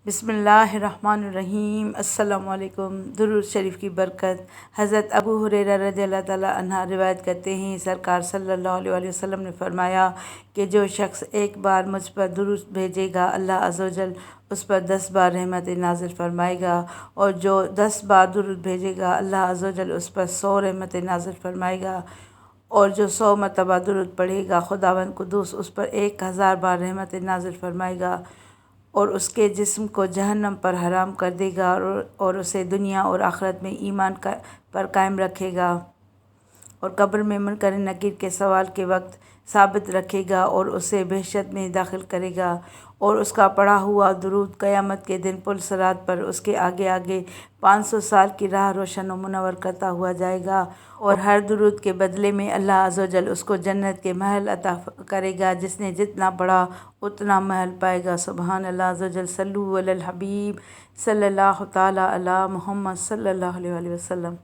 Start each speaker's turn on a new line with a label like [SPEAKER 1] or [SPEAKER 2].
[SPEAKER 1] بسم اللہ الرحمن الرحیم۔ السلام علیکم۔ درود شریف کی برکت۔ حضرت ابو ہریرہ رضی اللہ تعالیٰ عنہ روایت کرتے ہیں، سرکار صلی اللہ علیہ وسلم نے فرمایا کہ جو شخص ایک بار مجھ پر درود بھیجے گا، اللہ عز و جل اس پر 10 بار رحمت نازل فرمائے گا، اور جو 10 بار درود بھیجے گا، اللہ عز و جل اس پر 100 رحمت نازل فرمائے گا، اور جو 100 مرتبہ درود پڑھے گا، خداوند قدوس اس پر 1000 بار رحمت نازل فرمائے گا، اور اس کے جسم کو جہنم پر حرام کر دے گا، اور اسے دنیا اور آخرت میں ایمان پر قائم رکھے گا، اور قبر میں منکر نکیر کے سوال کے وقت ثابت رکھے گا، اور اسے بہشت میں داخل کرے گا، اور اس کا پڑھا ہوا درود قیامت کے دن پل صراط پر اس کے آگے آگے 500 سال کی راہ روشن و منور کرتا ہوا جائے گا، اور ہر درود کے بدلے میں اللہ عز و جل اس کو جنت کے محل عطا کرے گا، جس نے جتنا پڑھا اتنا محل پائے گا۔ سبحان اللہ عز و جل۔ صلو علی الحبیب صلی اللہ تعالیٰ علی محمد صلی اللہ علیہ وسلم۔